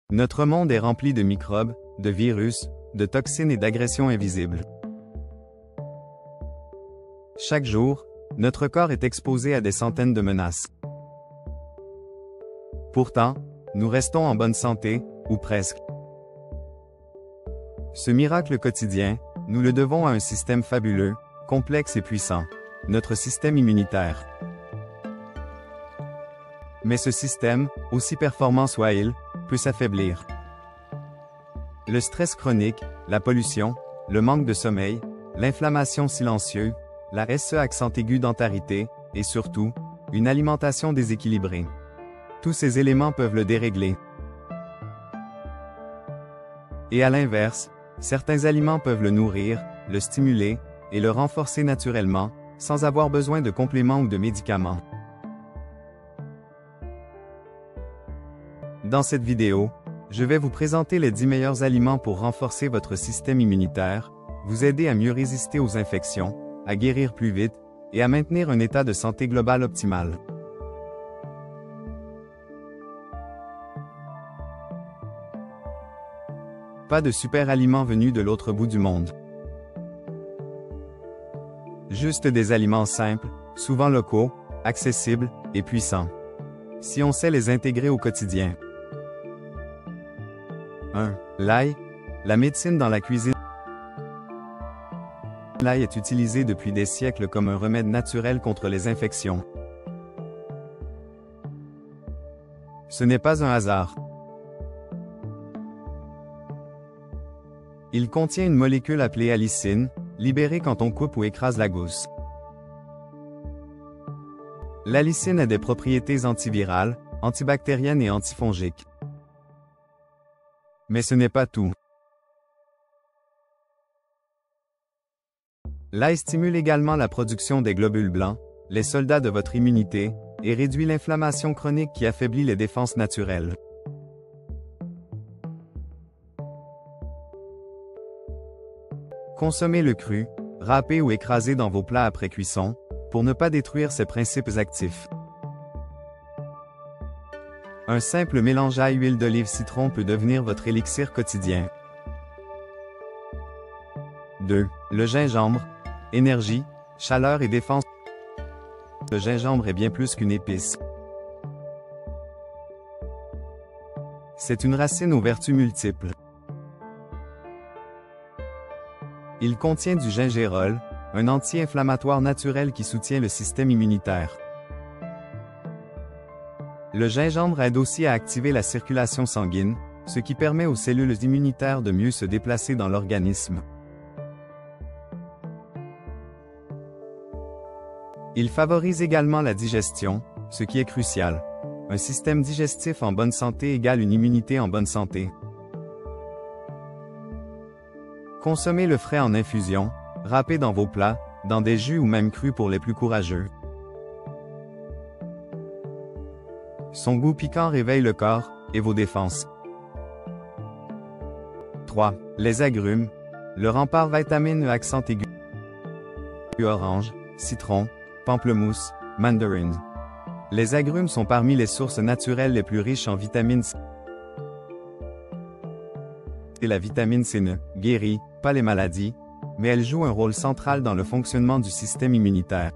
Notre monde est rempli de microbes, de virus, de toxines et d'agressions invisibles. Chaque jour, notre corps est exposé à des centaines de menaces. Pourtant, nous restons en bonne santé, ou presque. Ce miracle quotidien, nous le devons à un système fabuleux, complexe et puissant, notre système immunitaire. Mais ce système, aussi performant soit-il, peut s'affaiblir. Le stress chronique, la pollution, le manque de sommeil, l'inflammation silencieuse, la SE accent aigu dentarité, et surtout, une alimentation déséquilibrée. Tous ces éléments peuvent le dérégler. Et à l'inverse, certains aliments peuvent le nourrir, le stimuler, et le renforcer naturellement, sans avoir besoin de compléments ou de médicaments. Dans cette vidéo, je vais vous présenter les 10 meilleurs aliments pour renforcer votre système immunitaire, vous aider à mieux résister aux infections, à guérir plus vite, et à maintenir un état de santé global optimal. Pas de super aliments venus de l'autre bout du monde. Juste des aliments simples, souvent locaux, accessibles et puissants. Si on sait les intégrer au quotidien. 1. L'ail. La médecine dans la cuisine. L'ail est utilisé depuis des siècles comme un remède naturel contre les infections. Ce n'est pas un hasard. Il contient une molécule appelée allicine, libérée quand on coupe ou écrase la gousse. L'allicine a des propriétés antivirales, antibactériennes et antifongiques. Mais ce n'est pas tout. L'ail stimule également la production des globules blancs, les soldats de votre immunité, et réduit l'inflammation chronique qui affaiblit les défenses naturelles. Consommez-le cru, râpé ou écrasé dans vos plats après cuisson, pour ne pas détruire ses principes actifs. Un simple mélange à huile d'olive-citron peut devenir votre élixir quotidien. 2. Le gingembre. Énergie, chaleur et défense. Le gingembre est bien plus qu'une épice. C'est une racine aux vertus multiples. Il contient du gingérol, un anti-inflammatoire naturel qui soutient le système immunitaire. Le gingembre aide aussi à activer la circulation sanguine, ce qui permet aux cellules immunitaires de mieux se déplacer dans l'organisme. Il favorise également la digestion, ce qui est crucial. Un système digestif en bonne santé égale une immunité en bonne santé. Consommez-le frais en infusion, râpé dans vos plats, dans des jus ou même cru pour les plus courageux. Son goût piquant réveille le corps et vos défenses. 3. Les agrumes. Le rempart vitamine E accent aigu. Orange, citron, pamplemousse, mandarine. Les agrumes sont parmi les sources naturelles les plus riches en vitamine C. Et la vitamine C ne guérit pas les maladies, mais elle joue un rôle central dans le fonctionnement du système immunitaire.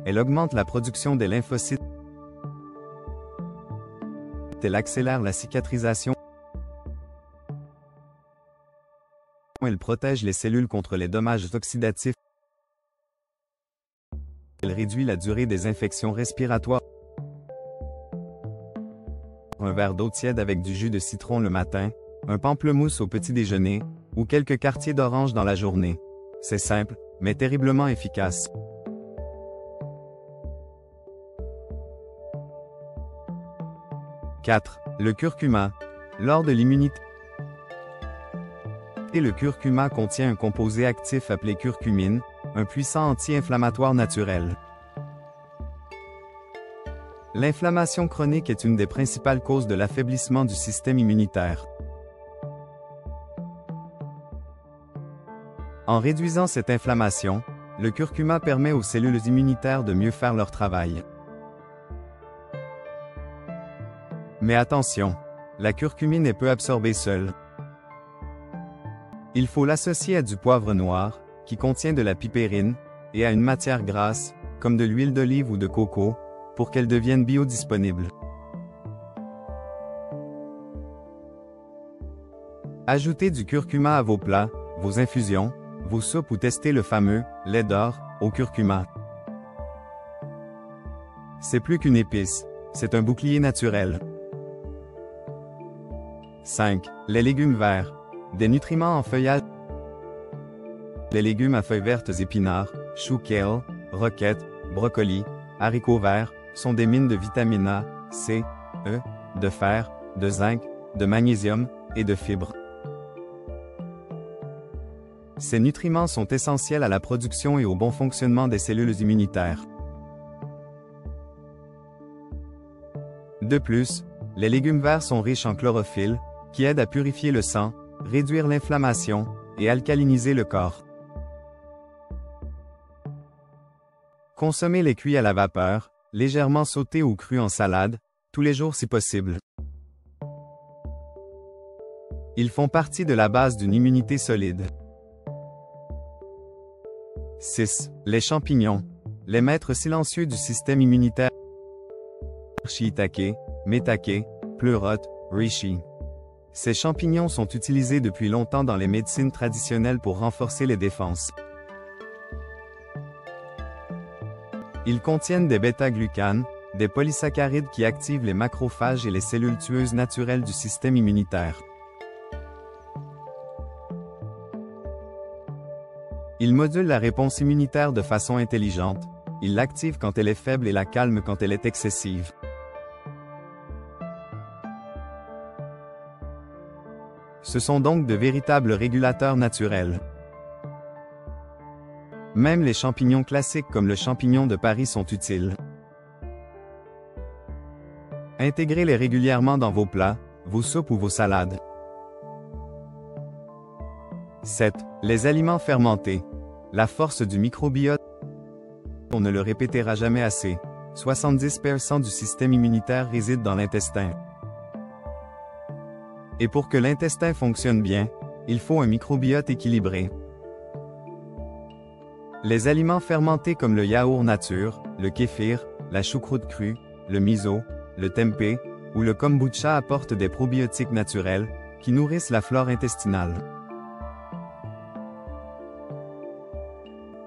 Elle augmente la production des lymphocytes. Elle accélère la cicatrisation. Elle protège les cellules contre les dommages oxydatifs. Elle réduit la durée des infections respiratoires. Un verre d'eau tiède avec du jus de citron le matin, un pamplemousse au petit déjeuner, ou quelques quartiers d'orange dans la journée. C'est simple, mais terriblement efficace. 4. Le curcuma. Lors de l'immunité. Le curcuma contient un composé actif appelé curcumine, un puissant anti-inflammatoire naturel. L'inflammation chronique est une des principales causes de l'affaiblissement du système immunitaire. En réduisant cette inflammation, le curcuma permet aux cellules immunitaires de mieux faire leur travail. Mais attention, la curcumine est peu absorbée seule. Il faut l'associer à du poivre noir, qui contient de la pipérine, et à une matière grasse, comme de l'huile d'olive ou de coco, pour qu'elle devienne biodisponible. Ajoutez du curcuma à vos plats, vos infusions, vos soupes ou testez le fameux « lait d'or » au curcuma. C'est plus qu'une épice, c'est un bouclier naturel. 5. Les légumes verts. Des nutriments en feuillage. Les légumes à feuilles vertes épinards, choux kale, roquettes, brocolis, haricots verts, sont des mines de vitamine A, C, E, de fer, de zinc, de magnésium et de fibres. Ces nutriments sont essentiels à la production et au bon fonctionnement des cellules immunitaires. De plus, les légumes verts sont riches en chlorophylle, qui aide à purifier le sang, réduire l'inflammation et alcaliniser le corps. Consommez-les cuits à la vapeur, légèrement sautés ou crus en salade, tous les jours si possible. Ils font partie de la base d'une immunité solide. 6. Les champignons. Les maîtres silencieux du système immunitaire. Shiitake, maitake, pleurote, reishi. Ces champignons sont utilisés depuis longtemps dans les médecines traditionnelles pour renforcer les défenses. Ils contiennent des bêta-glucanes, des polysaccharides qui activent les macrophages et les cellules tueuses naturelles du système immunitaire. Ils modulent la réponse immunitaire de façon intelligente, ils l'activent quand elle est faible et la calment quand elle est excessive. Ce sont donc de véritables régulateurs naturels. Même les champignons classiques comme le champignon de Paris sont utiles. Intégrez-les régulièrement dans vos plats, vos soupes ou vos salades. 7. Les aliments fermentés. La force du microbiote. On ne le répétera jamais assez. 70% du système immunitaire réside dans l'intestin. Et pour que l'intestin fonctionne bien, il faut un microbiote équilibré. Les aliments fermentés comme le yaourt nature, le kéfir, la choucroute crue, le miso, le tempeh ou le kombucha apportent des probiotiques naturels qui nourrissent la flore intestinale.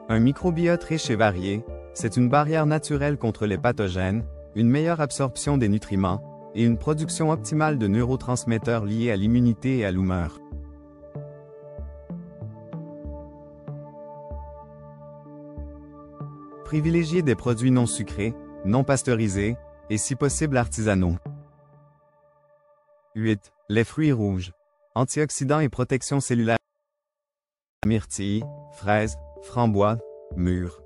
Un microbiote riche et varié, c'est une barrière naturelle contre les pathogènes, une meilleure absorption des nutriments et une production optimale de neurotransmetteurs liés à l'immunité et à l'humeur. Privilégiez des produits non sucrés, non pasteurisés, et si possible artisanaux. 8. Les fruits rouges. Antioxydants et protection cellulaire. Myrtille, fraises, framboises, mûres.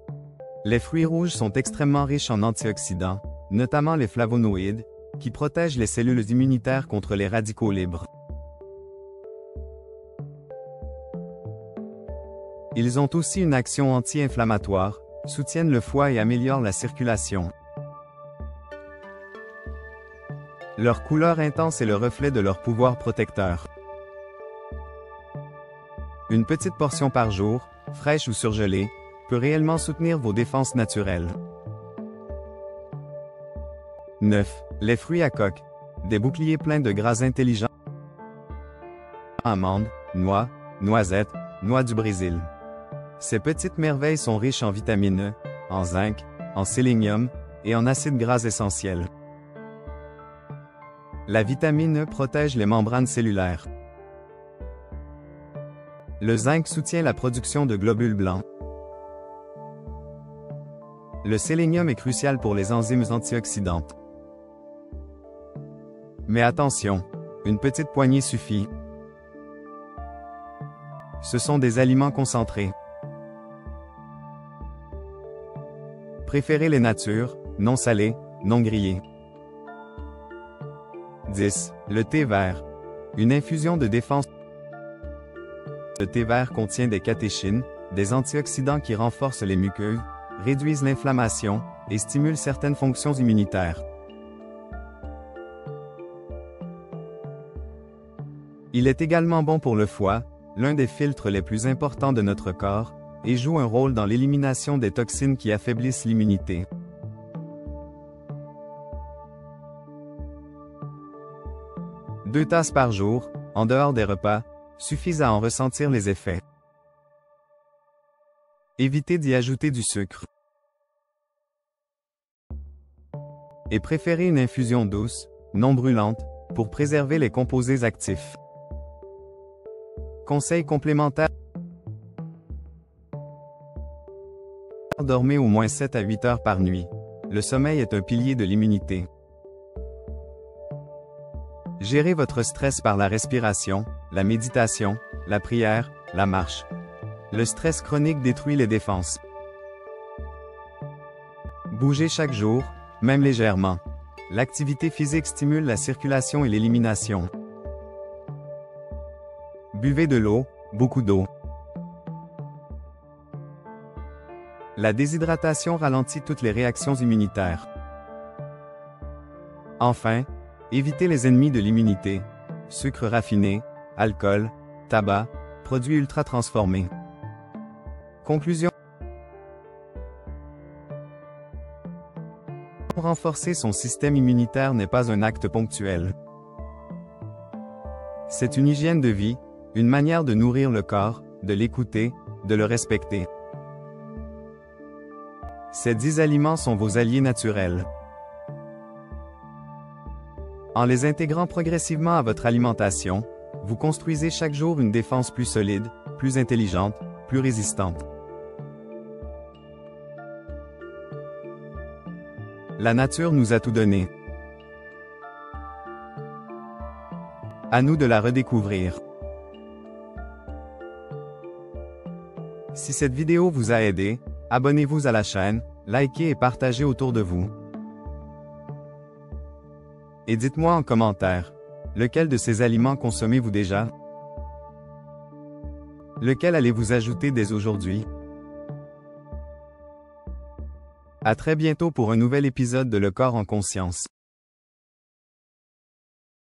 Les fruits rouges sont extrêmement riches en antioxydants, notamment les flavonoïdes, qui protègent les cellules immunitaires contre les radicaux libres. Ils ont aussi une action anti-inflammatoire, soutiennent le foie et améliorent la circulation. Leur couleur intense est le reflet de leur pouvoir protecteur. Une petite portion par jour, fraîche ou surgelée, peut réellement soutenir vos défenses naturelles. 9. Les fruits à coque. Des boucliers pleins de gras intelligents. Amandes, noix, noisettes, noix du Brésil. Ces petites merveilles sont riches en vitamine E, en zinc, en sélénium et en acides gras essentiels. La vitamine E protège les membranes cellulaires. Le zinc soutient la production de globules blancs. Le sélénium est crucial pour les enzymes antioxydantes. Mais attention, une petite poignée suffit. Ce sont des aliments concentrés. Préférez les natures, non salés, non grillés. 10. Le thé vert. Une infusion de défense. Le thé vert contient des catéchines, des antioxydants qui renforcent les muqueuses, réduisent l'inflammation et stimulent certaines fonctions immunitaires. Il est également bon pour le foie, l'un des filtres les plus importants de notre corps, et joue un rôle dans l'élimination des toxines qui affaiblissent l'immunité. Deux tasses par jour, en dehors des repas, suffisent à en ressentir les effets. Évitez d'y ajouter du sucre. Et préférez une infusion douce, non brûlante, pour préserver les composés actifs. Conseil complémentaire. Dormez au moins 7 à 8 heures par nuit. Le sommeil est un pilier de l'immunité. Gérez votre stress par la respiration, la méditation, la prière, la marche. Le stress chronique détruit les défenses. Bougez chaque jour, même légèrement. L'activité physique stimule la circulation et l'élimination. Buvez de l'eau, beaucoup d'eau. La déshydratation ralentit toutes les réactions immunitaires. Enfin, évitez les ennemis de l'immunité: sucre raffiné, alcool, tabac, produits ultra transformés. Conclusion. Renforcer son système immunitaire n'est pas un acte ponctuel. C'est une hygiène de vie, une manière de nourrir le corps, de l'écouter, de le respecter. Ces 10 aliments sont vos alliés naturels. En les intégrant progressivement à votre alimentation, vous construisez chaque jour une défense plus solide, plus intelligente, plus résistante. La nature nous a tout donné. À nous de la redécouvrir. Si cette vidéo vous a aidé, abonnez-vous à la chaîne, likez et partagez autour de vous. Et dites-moi en commentaire, lequel de ces aliments consommez-vous déjà? Lequel allez-vous ajouter dès aujourd'hui? À très bientôt pour un nouvel épisode de Le Corps en Conscience.